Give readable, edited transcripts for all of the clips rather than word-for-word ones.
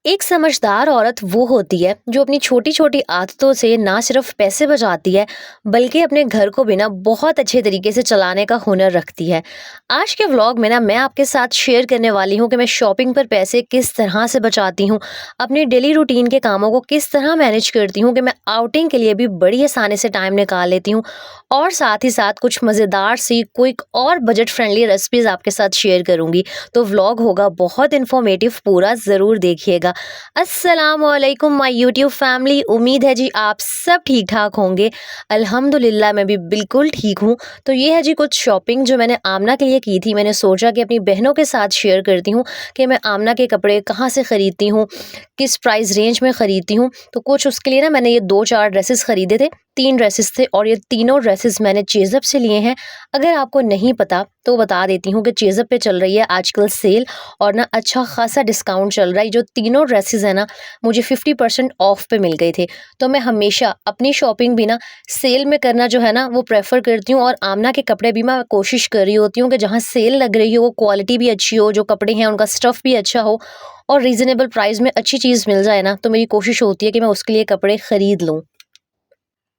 एक समझदार औरत वो होती है जो अपनी छोटी छोटी आदतों से ना सिर्फ पैसे बचाती है बल्कि अपने घर को भी ना बहुत अच्छे तरीके से चलाने का हुनर रखती है। आज के व्लॉग में ना मैं आपके साथ शेयर करने वाली हूँ कि मैं शॉपिंग पर पैसे किस तरह से बचाती हूँ, अपनी डेली रूटीन के कामों को किस तरह मैनेज करती हूँ कि मैं आउटिंग के लिए भी बड़ी आसानी से टाइम निकाल लेती हूँ, और साथ ही साथ कुछ मज़ेदार सी क्विक और बजट फ्रेंडली रेसिपीज़ आपके साथ शेयर करूँगी। तो व्लॉग होगा बहुत इन्फॉर्मेटिव, पूरा ज़रूर देखिएगा। अस्सलामुअलैकुम माय यूट्यूब फैमिली, उम्मीद है जी आप सब ठीक ठाक होंगे। अल्हम्दुलिल्लाह मैं भी बिल्कुल ठीक हूँ। तो ये है जी कुछ शॉपिंग जो मैंने आमना के लिए की थी। मैंने सोचा कि अपनी बहनों के साथ शेयर करती हूँ कि मैं आमना के कपड़े कहाँ से ख़रीदती हूँ, किस प्राइस रेंज में ख़रीदती हूँ। तो कुछ उसके लिए ना मैंने ये 2-4 ड्रेसेस ख़रीदे थे, 3 ड्रेसेस थे और ये तीनों ड्रेसेस मैंने चेज़अप से लिए हैं। अगर आपको नहीं पता तो बता देती हूँ कि चेज़अप पे चल रही है आजकल सेल, और ना अच्छा खासा डिस्काउंट चल रहा है। जो तीनों ड्रेसेस हैं ना मुझे 50% ऑफ पे मिल गए थे। तो मैं हमेशा अपनी शॉपिंग भी ना सेल में करना जो है ना वो प्रेफर करती हूँ, और आमना के कपड़े भी मैं कोशिश कर रही होती हूँ कि जहाँ सेल लग रही हो वो क्वालिटी भी अच्छी हो, जो कपड़े हैं उनका स्टफ़ भी अच्छा हो और रीज़नेबल प्राइस में अच्छी चीज़ मिल जाए ना, तो मेरी कोशिश होती है कि मैं उसके लिए कपड़े ख़रीद लूँ।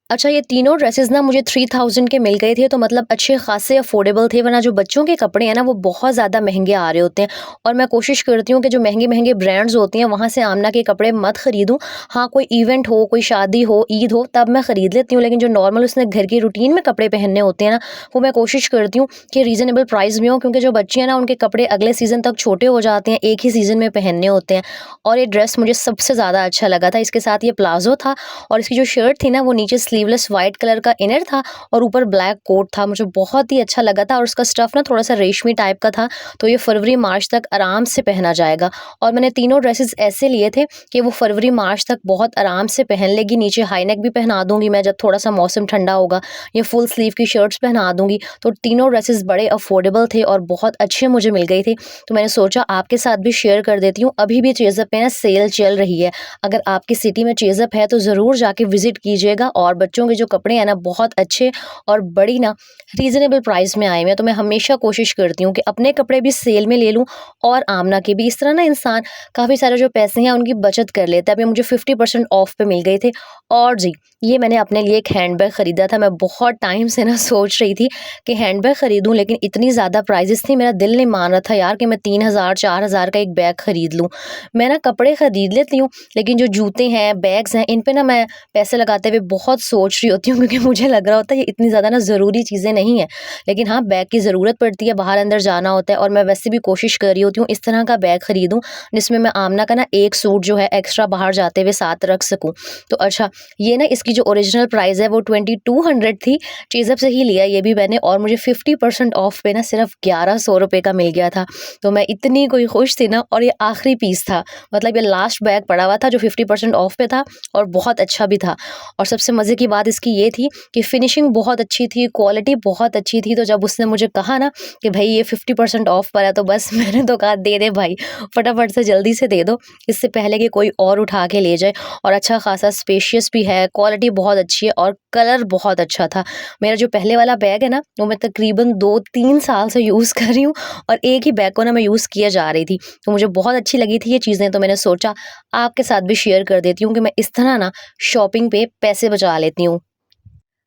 अच्छा, ये तीनों ड्रेसेस ना मुझे 3000 के मिल गए थे, तो मतलब अच्छे खासे अफोर्डेबल थे, वरना जो बच्चों के कपड़े हैं ना वो बहुत ज़्यादा महंगे आ रहे होते हैं। और मैं कोशिश करती हूँ कि जो महंगे महंगे ब्रांड्स होती हैं वहाँ से आमना के कपड़े मत खरीदूँ। हाँ, कोई इवेंट हो, कोई शादी हो, ईद हो, तब मैं ख़रीद लेती हूँ, लेकिन जो नॉर्मल उसने घर की रूटीन में कपड़े पहनने होते हैं ना, वो मैं कोशिश करती हूँ कि रीज़नेबल प्राइस में हो, क्योंकि जो बच्चे हैं ना उनके कपड़े अगले सीज़न तक छोटे हो जाते हैं, एक ही सीज़न में पहनने होते हैं। और ये ड्रेस मुझे सबसे ज़्यादा अच्छा लगा था। इसके साथ ये प्लाज़ो था और इसकी जो शर्ट थी ना वो नीचे स्लीवलेस वाइट कलर का इनर था और ऊपर ब्लैक कोट था। मुझे बहुत ही अच्छा लगा था और उसका स्टफ़ ना थोड़ा-सा रेशमी टाइप का था, तो ये फरवरी मार्च तक आराम से पहना जाएगा। और मैंने तीनों ड्रेसेस ऐसे लिए थे कि वो फरवरी मार्च तक बहुत आराम से पहन लेगी। नीचे हाई नेक भी पहना दूँगी मैं जब थोड़ा-सा मौसम ठंडा होगा। ये फुल स्लीव की शर्ट्स पहना दूँगी। तो तीनों ड्रेसेस बड़े अफोर्डेबल थे और बहुत अच्छे मुझे मिल गए थे। तो मैंने सोचा आपके साथ भी शेयर कर देती हूँ। अभी भी चेज़अप पे ना सेल चल रही है। अगर आपकी सिटी में चेज़अप है तो ज़रूर जाके विज़िट कीजिएगा। और बच्चों के जो कपड़े हैं ना बहुत अच्छे और बड़ी ना रीज़नेबल प्राइस में आए हुए हैं। तो मैं हमेशा कोशिश करती हूँ कि अपने कपड़े भी सेल में ले लूँ और आमना के भी। इस तरह ना इंसान काफ़ी सारे जो पैसे हैं उनकी बचत कर लेता है। अभी मुझे 50% ऑफ पे मिल गए थे। और जी, ये मैंने अपने लिए एक हैंडबैग ख़रीदा था। मैं बहुत टाइम से ना सोच रही थी कि हैंडबैग ख़रीदूँ, लेकिन इतनी ज़्यादा प्राइसेस थी, मेरा दिल नहीं मान रहा था यार कि मैं 3000-4000 का एक बैग ख़रीद लूँ। मैं ना कपड़े ख़रीद लेती हूँ, लेकिन जो जूते हैं, बैग्स हैं, इन पे ना मैं पैसे लगाते हुए बहुत सोच रही होती हूँ, क्योंकि मुझे लग रहा होता है ये इतनी ज़्यादा ना ज़रूरी चीज़ें नहीं हैं। लेकिन हाँ, बैग की ज़रूरत पड़ती है, बाहर अंदर जाना होता है, और मैं वैसे भी कोशिश कर रही होती हूँ इस तरह का बैग खरीदूँ जिसमें मैं आमना का ना एक सूट जो है एक्स्ट्रा बाहर जाते हुए साथ रख सकूँ। तो अच्छा, ये ना इसकी जो ओरिजिनल प्राइस है वो 2200 थी। चीज़अप से ही लिया ये भी मैंने, और मुझे 50% ऑफ पे ना सिर्फ 1100 रुपये का मिल गया था। तो मैं इतनी कोई खुश थी ना, और ये आखिरी पीस था, मतलब ये लास्ट बैग पड़ा हुआ था जो 50% ऑफ पे था और बहुत अच्छा भी था। और सबसे मज़े की बात इसकी ये थी कि फिनिशिंग बहुत अच्छी थी, क्वालिटी बहुत अच्छी थी। तो जब उसने मुझे कहा ना कि भई ये 50% ऑफ पर है, तो बस मैंने तो कहा दे दे भाई, फटाफट से जल्दी से दे दो, इससे पहले कि कोई और उठा के ले जाए। और अच्छा खासा स्पेशियस भी है, क्वालिटी बहुत अच्छी है और कलर बहुत अच्छा था। मेरा जो पहले वाला बैग है ना वो मैं तकरीबन 2-3 साल से यूज़ कर रही हूँ, और एक ही बैग को ना मैं यूज़ किए जा रही थी। तो मुझे बहुत अच्छी लगी थी ये चीज़ें, तो मैंने सोचा आपके साथ भी शेयर कर देती हूँ कि मैं इस तरह ना शॉपिंग पे पैसे बचा लेती हूँ।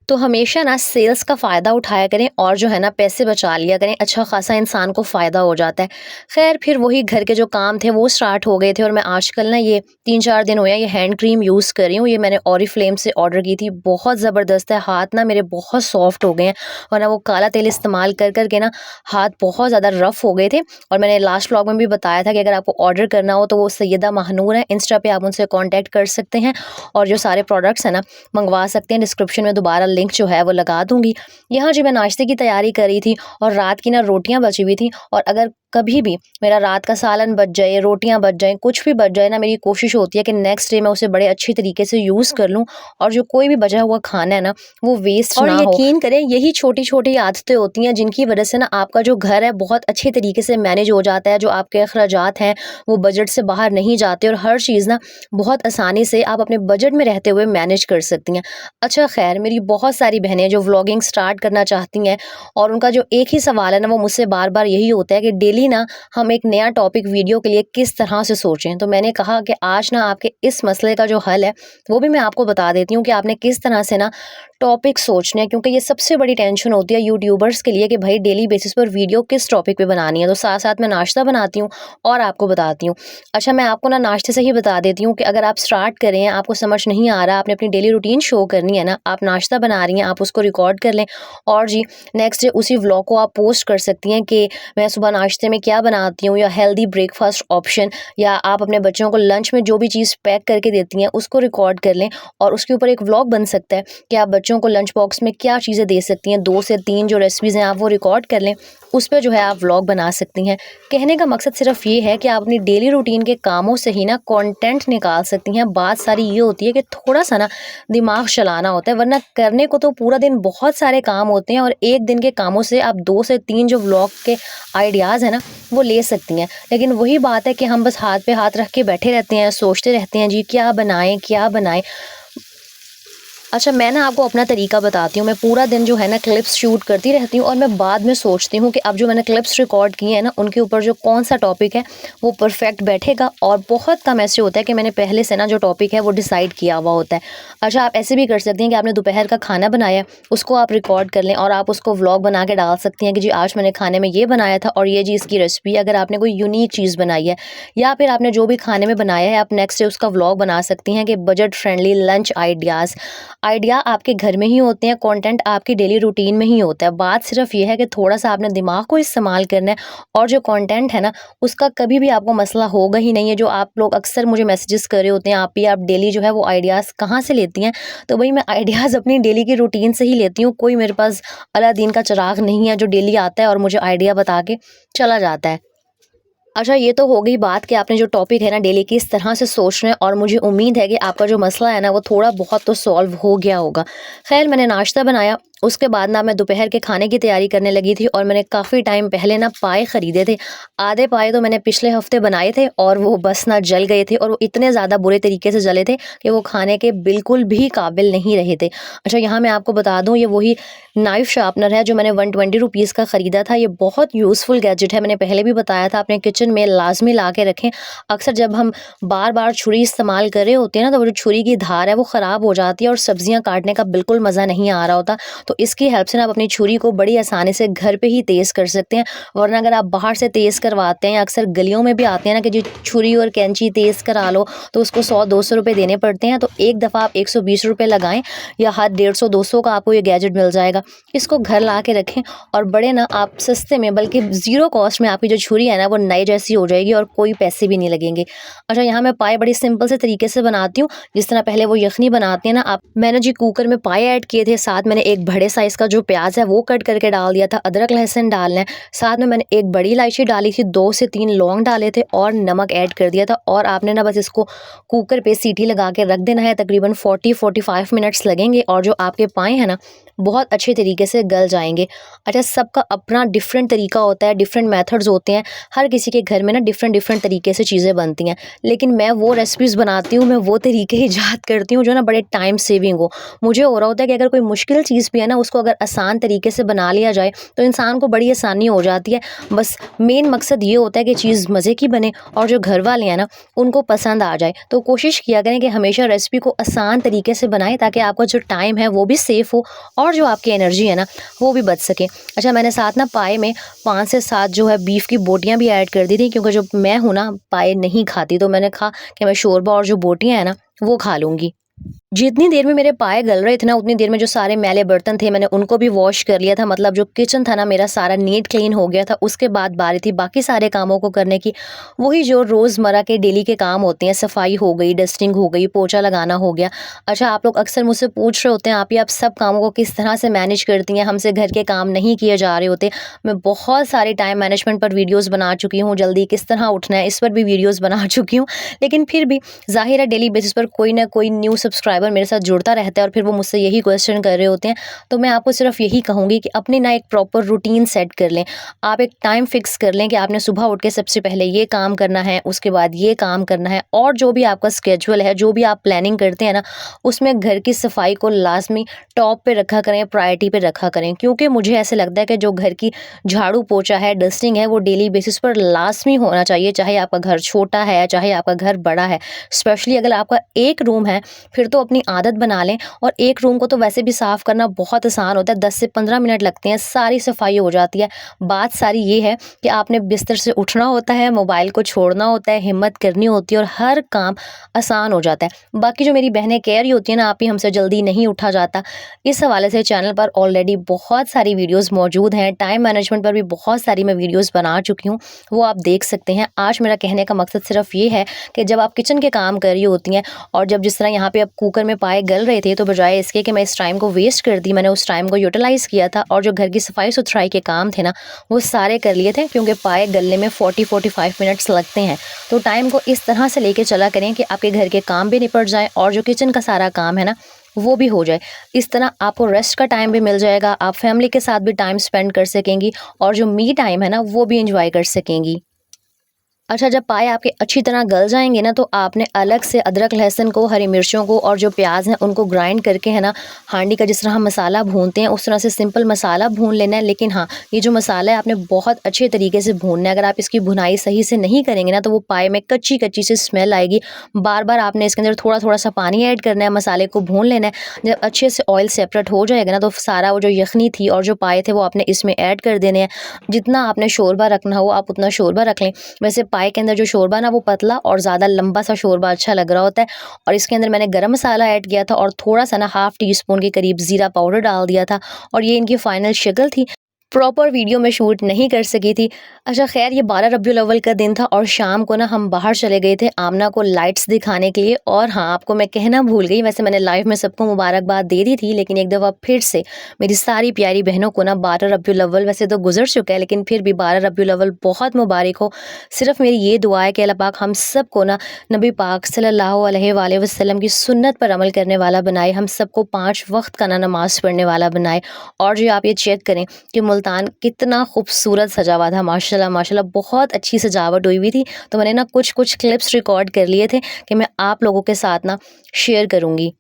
तो हमेशा ना सेल्स का फ़ायदा उठाया करें और जो है ना पैसे बचा लिया करें, अच्छा खासा इंसान को फ़ायदा हो जाता है। ख़ैर, फिर वही घर के जो काम थे वो स्टार्ट हो गए थे, और मैं आजकल ना ये 3-4 दिन हुए हैं ये हैंड क्रीम यूज़ कर रही हूँ। ये मैंने ओरिफ्लेम से ऑर्डर की थी, बहुत ज़बरदस्त है। हाथ ना मेरे बहुत सॉफ्ट हो गए हैं, वरना वो काला तेल इस्तेमाल कर कर के ना हाथ बहुत ज़्यादा रफ़ हो गए थे। और मैंने लास्ट व्लॉग में भी बताया था कि अगर आपको ऑर्डर करना हो तो वो सैयदा महानूर है, इंस्टा पे आप उनसे कॉन्टैक्ट कर सकते हैं और जो सारे प्रोडक्ट्स हैं ना मंगवा सकते हैं। डिस्क्रिप्शन में दोबारा लिंक जो है वो लगा दूँगी। यहाँ जी मैं नाश्ते की तैयारी कर रही थी और रात की ना रोटियाँ बची हुई थी, और अगर कभी भी मेरा रात का सालन बच जाए, रोटियाँ बच जाएँ, कुछ भी बच जाए ना, मेरी कोशिश होती है कि नेक्स्ट डे मैं उसे बड़े अच्छी तरीके से यूज़ कर लूँ, और जो कोई भी बचा हुआ खाना है ना वो वेस्ट और ना हो। यकीन करें, यही छोटी-छोटी आदतें होती हैं जिनकी वजह से ना आपका जो घर है बहुत अच्छे तरीके से मैनेज हो जाता है। जो आपके अखराजात हैं वो बजट से बाहर नहीं जाते, और हर चीज़ ना बहुत आसानी से आप अपने बजट में रहते हुए मैनेज कर सकती हैं। अच्छा, ख़ैर, मेरी बहुत सारी बहनें जो व्लॉगिंग स्टार्ट करना चाहती हैं, और उनका जो एक ही सवाल है ना वो मुझसे बार-बार यही होता है कि डेली डेली ना हम एक नया टॉपिक वीडियो के लिए किस तरह से सोचें। तो मैंने कहा कि आज ना आपके इस मसले का जो हल है वो भी मैं आपको बता देती हूँ कि आपने किस तरह से ना टॉपिक सोचने हैं, क्योंकि ये सबसे बड़ी टेंशन होती है यूट्यूबर्स के लिए कि भाई डेली बेसिस पर वीडियो किस टॉपिक पे बनानी है। तो साथ साथ मैं नाश्ता बनाती हूँ और आपको बताती हूँ। अच्छा, मैं आपको ना नाश्ते से ही बता देती हूँ कि अगर आप स्टार्ट करें, आपको समझ नहीं आ रहा, आपने अपनी डेली रूटीन शो करनी है ना, आप नाश्ता बना रही हैं, आप उसको रिकॉर्ड कर लें और जी नेक्स्ट डे उसी व्लॉग को आप पोस्ट कर सकती हैं कि मैं सुबह नाश्ते में क्या बनाती हूँ, या हेल्दी ब्रेकफास्ट ऑप्शन, या आप अपने बच्चों को लंच में जो भी चीज़ पैक करके देती हैं उसको रिकॉर्ड कर लें और उसके ऊपर एक व्लॉग बन सकता है कि आप बच्चों को लंच बॉक्स में क्या चीज़ें दे सकती हैं। 2 से 3 जो रेसिपीज़ हैं आप वो रिकॉर्ड कर लें, उस पे जो है आप व्लॉग बना सकती हैं। कहने का मकसद सिर्फ ये है कि आप अपनी डेली रूटीन के कामों से ही ना कंटेंट निकाल सकती हैं। बात सारी ये होती है कि थोड़ा सा ना दिमाग चलाना होता है, वरना करने को तो पूरा दिन बहुत सारे काम होते हैं और एक दिन के कामों से आप 2 से 3 जो व्लॉग के आइडियाज़ हैं ना वो ले सकती हैं। लेकिन वही बात है कि हम बस हाथ पे हाथ रख के बैठे रहते हैं, सोचते रहते हैं जी क्या बनाएं क्या बनाएं। अच्छा, मैं ना आपको अपना तरीका बताती हूँ। मैं पूरा दिन जो है ना क्लिप्स शूट करती रहती हूँ और मैं बाद में सोचती हूँ कि अब जो मैंने क्लिप्स रिकॉर्ड किए हैं ना उनके ऊपर जो कौन सा टॉपिक है वो परफेक्ट बैठेगा। और बहुत कम ऐसे होता है कि मैंने पहले से ना जो टॉपिक है वो डिसाइड किया हुआ होता है। अच्छा, आप ऐसे भी कर सकती हैं कि आपने दोपहर का खाना बनाया है, उसको आप रिकॉर्ड कर लें और आप उसको व्लॉग बना के डाल सकती हैं कि जी आज मैंने खाने में ये बनाया था और ये जी इसकी रेसिपी। अगर आपने कोई यूनिक चीज़ बनाई है या फिर आपने जो भी खाने में बनाया है, आप नेक्स्ट डे उसका व्लॉग बना सकती हैं कि बजट फ्रेंडली लंच आइडिया आपके घर में ही होते हैं, कंटेंट आपकी डेली रूटीन में ही होता है। बात सिर्फ ये है कि थोड़ा-सा आपने दिमाग को इस्तेमाल करना है और जो कंटेंट है ना, उसका कभी भी आपको मसला होगा ही नहीं है। जो आप लोग अक्सर मुझे मैसेजेस कर रहे होते हैं, आप डेली जो है वो आइडियाज़ कहाँ से लेती हैं? तो वही मैं आइडियाज़ अपनी डेली की रूटीन से ही लेती हूँ। कोई मेरे पास अलादीन का चिराग नहीं है जो डेली आता है और मुझे आइडिया बता के चला जाता है। अच्छा, ये तो हो गई बात कि आपने जो टॉपिक है ना डेली किस तरह से सोचना है, और मुझे उम्मीद है कि आपका जो मसला है ना वो थोड़ा बहुत तो सॉल्व हो गया होगा। खैर, मैंने नाश्ता बनाया, उसके बाद ना मैं दोपहर के खाने की तैयारी करने लगी थी और मैंने काफ़ी टाइम पहले ना पाए ख़रीदे थे। आधे पाए तो मैंने पिछले हफ़्ते बनाए थे और वो बस ना जल गए थे और वो इतने ज़्यादा बुरे तरीके से जले थे कि वो खाने के बिल्कुल भी काबिल नहीं रहे थे। अच्छा, यहाँ मैं आपको बता दूँ, ये वही नाइफ़ शार्पनर है जो मैंने 120 रुपीज़ का ख़रीदा था। ये बहुत यूज़फुल गैजेट है, मैंने पहले भी बताया था, अपने किचन में लाज़मी ला के रखें। अक्सर जब हम बार-बार छुरी इस्तेमाल कर रहे होते हैं ना, तो वो जो छुरी की धार है वो ख़राब हो जाती है और सब्ज़ियाँ काटने का बिल्कुल मज़ा नहीं आ रहा होता। तो इसकी हेल्प से ना आप अपनी छुरी को बड़ी आसानी से घर पे ही तेज़ कर सकते हैं। वरना अगर आप बाहर से तेज़ करवाते हैं, अक्सर गलियों में भी आते हैं ना कि जी छुरी और कैंची तेज़ करा लो, तो उसको 100-200 रुपए देने पड़ते हैं। तो एक दफ़ा आप 120 रुपए लगाएँ या हर 150-200 का आपको ये गैजेट मिल जाएगा। इसको घर ला के रखें और बड़े ना आप सस्ते में, बल्कि ज़ीरो कॉस्ट में आपकी जो छुरी है ना वो नए जैसी हो जाएगी और कोई पैसे भी नहीं लगेंगे। अच्छा, यहाँ मैं पाए बड़ी सिंपल से तरीके से बनाती हूँ, जिस तरह पहले वो यखनी बनाती है ना आप। मैंने जी कुकर में पाए ऐड किए थे, साथ मैंने एक बड़े साइज़ का जो प्याज है वो कट करके डाल दिया था, अदरक लहसुन डालना है, साथ में मैंने एक बड़ी इलायची डाली थी, 2 से 3 लौंग डाले थे और नमक ऐड कर दिया था। और आपने ना बस इसको कुकर पे सीटी लगा के रख देना है। तकरीबन 40-45 मिनट्स लगेंगे और जो आपके पाए हैं ना बहुत अच्छे तरीके से गल जाएंगे। अच्छा, सबका अपना डिफरेंट तरीका होता है, डिफरेंट मेथड्स होते हैं, हर किसी के घर में ना डिफरेंट डिफरेंट तरीके से चीज़ें बनती हैं। लेकिन मैं वो रेसिपीज़ बनाती हूँ, मैं वो तरीके ईजाद करती हूँ जो ना बड़े टाइम सेविंग हो। मुझे हो रहा होता है कि अगर कोई मुश्किल चीज़ भी है ना उसको अगर आसान तरीके से बना लिया जाए तो इंसान को बड़ी आसानी हो जाती है। बस मेन मकसद ये होता है कि चीज़ मज़े की बने और जो घर वाले हैं ना उनको पसंद आ जाए। तो कोशिश किया करें कि हमेशा रेसिपी को आसान तरीके से बनाएं, ताकि आपका जो टाइम है वो भी सेफ़ हो और जो आपकी एनर्जी है ना वो भी बच सके। अच्छा, मैंने साथ ना पाए में 5 से 7 जो है बीफ की बोटियाँ भी ऐड कर दी थी, क्योंकि जो मैं हूँ ना पाए नहीं खाती, तो मैंने कहा कि मैं शोरबा और जो बोटियाँ हैं ना वो खा लूँगी। जितनी देर में मेरे पाए गल रहे थे ना उतनी देर में जो सारे मैले बर्तन थे मैंने उनको भी वॉश कर लिया था। मतलब जो किचन था ना मेरा सारा नीट क्लीन हो गया था। उसके बाद बारी थी बाकी सारे कामों को करने की, वही जो रोज़मर्रा के डेली के काम होते हैं, सफाई हो गई, डस्टिंग हो गई, पोछा लगाना हो गया। अच्छा, आप लोग अक्सर मुझसे पूछ रहे होते हैं आप सब कामों को किस तरह से मैनेज करती हैं, हमसे घर के काम नहीं किए जा रहे होते। मैं बहुत सारे टाइम मैनेजमेंट पर वीडियोज़ बना चुकी हूँ, जल्दी किस तरह उठना है इस पर भी वीडियोज़ बना चुकी हूँ। लेकिन फिर भी ज़ाहिर है डेली बेसिस पर कोई ना कोई न्यू सब्सक्राइबर सब्सक्राइबर मेरे साथ जुड़ता रहता है और फिर वो मुझसे यही क्वेश्चन कर रहे होते हैं, तो मैं आपको सिर्फ यही कहूँगी कि अपनी ना एक प्रॉपर रूटीन सेट कर लें। आप एक टाइम फिक्स कर लें कि आपने सुबह उठ के सबसे पहले ये काम करना है, उसके बाद ये काम करना है, और जो भी आपका स्केड्यूल है, जो भी आप प्लानिंग करते हैं ना, उसमें घर की सफाई को लाज़मी टॉप पे रखा करें, प्रायोरिटी पे रखा करें। क्योंकि मुझे ऐसे लगता है कि जो घर की झाड़ू पोछा है, डस्टिंग है, वो डेली बेसिस पर लाज़मी होना चाहिए, चाहे आपका घर छोटा है, चाहे आपका घर बड़ा है। स्पेशली अगर आपका एक रूम है, फिर तो अपनी आदत बना लें, और एक रूम को तो वैसे भी साफ़ करना बहुत आसान होता है, 10 से 15 मिनट लगते हैं, सारी सफाई हो जाती है। बात सारी ये है कि आपने बिस्तर से उठना होता है, मोबाइल को छोड़ना होता है, हिम्मत करनी होती है और हर काम आसान हो जाता है। बाकी जो मेरी बहनें कह रही होती हैं ना, आप ही हमसे जल्दी नहीं उठा जाता, इस हवाले से चैनल पर ऑलरेडी बहुत सारी वीडियोस मौजूद हैं। टाइम मैनेजमेंट पर भी बहुत सारी मैं वीडियोस बना चुकी हूँ, वो आप देख सकते हैं। आज मेरा कहने का मकसद सिर्फ ये है कि जब आप किचन के काम कर रही होती हैं, और जब जिस तरह यहाँ पे अब कुकर में पाए गल रहे थे, तो बजाय इसके कि मैं इस टाइम को वेस्ट कर दी, मैंने उस टाइम को यूटिलाइज़ किया था और जो घर की सफाई सुथराई के काम थे ना, वो सारे कर लिए थे, क्योंकि पाए गलने में 40-45 मिनट्स लगते हैं। तो टाइम को इस तरह से लेके चला करें कि आपके घर के काम भी निपट जाए और जो किचन का सारा काम है ना, वो भी हो जाए। इस तरह आपको रेस्ट का टाइम भी मिल जाएगा, आप फैमिली के साथ भी टाइम स्पेंड कर सकेंगी और जो मी टाइम है ना, वो भी एंजॉय कर सकेंगी। अच्छा, जब पाए आपके अच्छी तरह गल जाएँगे ना, तो आपने अलग से अदरक, लहसुन को, हरी मिर्चों को और जो प्याज़ हैं उनको ग्राइंड करके है ना, हांडी का जिस तरह हम मसाला भूनते हैं उस तरह से सिंपल मसाला भून लेना है। लेकिन हाँ, ये जो मसाला है आपने बहुत अच्छे तरीके से भूनना है। अगर आप इसकी भुनाई सही से नहीं करेंगे ना, तो वो पाए में कच्ची-कच्ची सी स्मेल आएगी। बार-बार आपने इसके अंदर थोड़ा-थोड़ा सा पानी ऐड करना है, मसाले को भून लेना है। जब अच्छे से ऑयल सेपरेट हो जाएगा ना, तो सारा वो जो यखनी थी और जो पाए थे वो आपने इसमें ऐड कर देने हैं। जितना आपने शोरबा रखना हो आप उतना शोरबा रख लें। वैसे पाए के अंदर जो शोरबा ना, वो पतला और ज़्यादा लंबा सा शोरबा अच्छा लग रहा होता है। और इसके अंदर मैंने गरम मसाला ऐड किया था और थोड़ा सा ना हाफ़ टी स्पून के करीब ज़ीरा पाउडर डाल दिया था, और ये इनकी फाइनल शक्ल थी। प्रॉपर वीडियो में शूट नहीं कर सकी थी। अच्छा ख़ैर, ये 12 रब्बी अव्वल का दिन था और शाम को ना हम बाहर चले गए थे आमना को लाइट्स दिखाने के लिए। और हाँ, आपको मैं कहना भूल गई, वैसे मैंने लाइव में सबको मुबारकबाद दे दी थी, लेकिन एक दफ़ा फिर से मेरी सारी प्यारी बहनों को ना 12 रब्बी अव्वल वैसे तो गुज़र चुका है, लेकिन फिर भी 12 रब्बी अव्वल बहुत मुबारक हो। सिर्फ़ मेरी ये दुआ है कि अल्लाह पाक हम सब को ना नबी पाक सल्लल्लाहु अलैहि वसल्लम की सुन्नत पर अमल करने वाला बनाए, हम सबको 5 वक्त का ना नमाज़ पढ़ने वाला बनाए। और जो आप ये चेक करें कि मुल्तान कितना खूबसूरत सजा हुआ था, माशाल्लाह माशाल्लाह, बहुत अच्छी सजावट हुई हुई थी। तो मैंने ना कुछ क्लिप्स रिकॉर्ड कर लिए थे कि मैं आप लोगों के साथ ना शेयर करूँगी।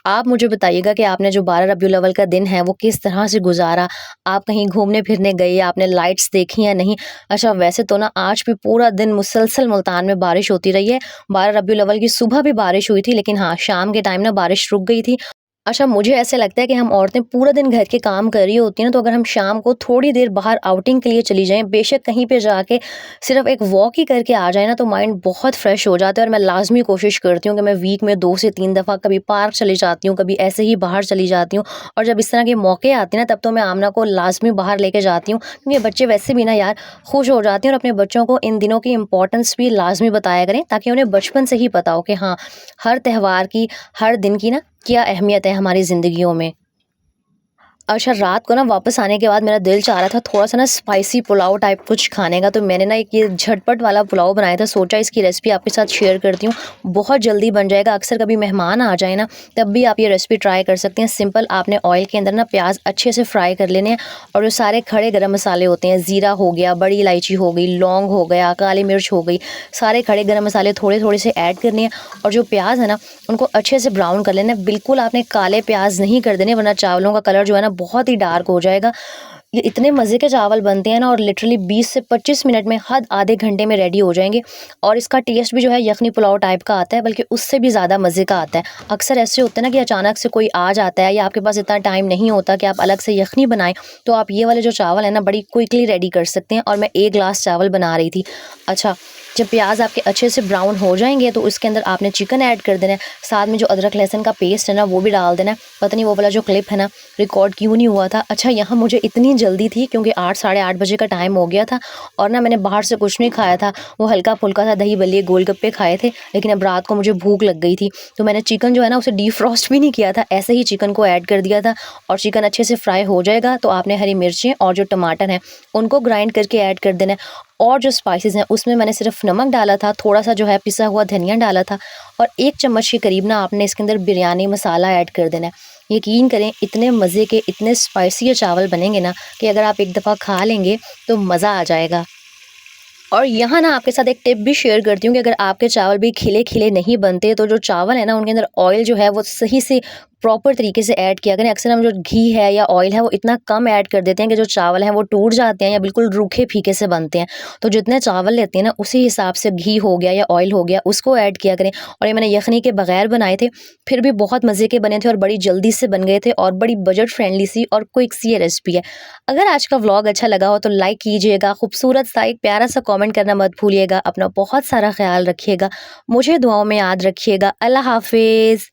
आप मुझे बताइएगा कि आपने जो 12 रब्बी अव्वल का दिन है वो किस तरह से गुज़ारा? आप कहीं घूमने फिरने गए, आपने लाइट्स देखी या नहीं? अच्छा, वैसे तो ना आज भी पूरा दिन मुसलसल मुल्तान में बारिश होती रही है। 12 रब्बी अव्वल की सुबह भी बारिश हुई थी, लेकिन हाँ, शाम के टाइम ना बारिश रुक गई थी। अच्छा, मुझे ऐसे लगता है कि हम औरतें पूरा दिन घर के काम कर रही होती हैं ना, तो अगर हम शाम को थोड़ी देर बाहर आउटिंग के लिए चली जाएँ, बेशक कहीं पे जाके सिर्फ़ एक वॉक ही करके आ जाए ना, तो माइंड बहुत फ्रेश हो जाता है। और मैं लाज़मी कोशिश करती हूँ कि मैं वीक में 2 से 3 दफ़ा कभी पार्क चली जाती हूँ, कभी ऐसे ही बाहर चली जाती हूँ। और जब इस तरह के मौके आते हैं ना, तब तो मैं आमना को लाज़मी बाहर लेके जाती हूँ, क्योंकि बच्चे वैसे भी ना यार खुश हो जाते हैं। और अपने बच्चों को इन दिनों की इम्पोर्टेंस भी लाज़मी बताया करें, ताकि उन्हें बचपन से ही पता हो कि हाँ, हर त्योहार की, हर दिन की ना क्या अहमियत है हमारी ज़िंदगियों में। अच्छा, रात को ना वापस आने के बाद मेरा दिल चाह रहा था थोड़ा-सा ना स्पाइसी पुलाव टाइप कुछ खाने का, तो मैंने ना एक ये झटपट वाला पुलाव बनाया था। सोचा इसकी रेसिपी आपके साथ शेयर करती हूँ, बहुत जल्दी बन जाएगा। अक्सर कभी मेहमान आ जाए ना, तब भी आप ये रेसिपी ट्राई कर सकते हैं। सिंपल, आपने ऑयल के अंदर ना प्याज अच्छे से फ्राई कर लेने हैं, और जो सारे खड़े गरम मसाले होते हैं, ज़ीरा हो गया, बड़ी इलायची हो गई, लौंग हो गया, काली मिर्च हो गई, सारे खड़े गरम मसाले थोड़े-थोड़े से ऐड करने हैं। और जो प्याज है ना, उनको अच्छे से ब्राउन कर लेना है। बिल्कुल आपने काले प्याज नहीं कर देने, वरना चावलों का कलर जो है ना बहुत ही डार्क हो जाएगा। ये इतने मज़े के चावल बनते हैं ना, और लिटरली 20 से 25 मिनट में, हद आधे घंटे में रेडी हो जाएंगे। और इसका टेस्ट भी जो है यखनी पुलाव टाइप का आता है, बल्कि उससे भी ज़्यादा मज़े का आता है। अक्सर ऐसे होते हैं ना कि अचानक से कोई आ जाता है, या आपके पास इतना टाइम नहीं होता कि आप अलग से यखनी बनाएं, तो आप ये वाले जो चावल है ना बड़ी क्विकली रेडी कर सकते हैं। और मैं 1 ग्लास चावल बना रही थी। अच्छा, जब प्याज आपके अच्छे से ब्राउन हो जाएंगे, तो उसके अंदर आपने चिकन ऐड कर देना है। साथ में जो अदरक लहसुन का पेस्ट है ना, वो भी डाल देना है। पता नहीं वो वाला जो क्लिप है ना, रिकॉर्ड क्यों नहीं हुआ था। अच्छा, यहाँ मुझे इतनी जल्दी थी क्योंकि 8 साढ़े 8 बजे का टाइम हो गया था, और ना मैंने बाहर से कुछ नहीं खाया था। वो हल्का फुल्का था, दही बल्ले गोलगप्पे खाए थे, लेकिन अब रात को मुझे भूख लग गई थी, तो मैंने चिकन जो है ना उसे डीफ्रॉस्ट भी नहीं किया था, ऐसे ही चिकन को ऐड कर दिया था। और चिकन अच्छे से फ्राई हो जाएगा, तो आपने हरी मिर्चें और जो टमाटर हैं उनको ग्राइंड करके ऐड कर देना है। और जो स्पाइसेस हैं उसमें मैंने सिर्फ नमक डाला था, थोड़ा सा जो है पिसा हुआ धनिया डाला था और 1 चम्मच के करीब ना आपने इसके अंदर बिरयानी मसाला ऐड कर देना है। यकीन करें इतने मज़े के, इतने स्पाइसी ये चावल बनेंगे ना कि अगर आप एक दफ़ा खा लेंगे तो मज़ा आ जाएगा। और यहाँ ना आपके साथ एक टिप भी शेयर करती हूँ कि अगर आपके चावल भी खिले-खिले नहीं बनते तो जो चावल है ना उनके अंदर ऑयल जो है वो सही से प्रॉपर तरीके से ऐड किया करें। अक्सर हम जो घी है या ऑयल है वो इतना कम ऐड कर देते हैं कि जो चावल हैं वो टूट जाते हैं या बिल्कुल रूखे-फीके से बनते हैं। तो जितने चावल लेते हैं ना उसी हिसाब से घी हो गया या ऑयल हो गया उसको ऐड किया करें। और ये मैंने यखनी के बगैर बनाए थे, फिर भी बहुत मज़े के बने थे और बड़ी जल्दी से बन गए थे और बड़ी बजट फ्रेंडली सी और क्विक सी ये रेसिपी है। अगर आज का व्लॉग अच्छा लगा हो तो लाइक कीजिएगा, खूबसूरत सा एक प्यारा सा कमेंट करना मत भूलिएगा। अपना बहुत सारा ख्याल रखिएगा, मुझे दुआओं में याद रखिएगा। अल्लाह हाफ़िज़।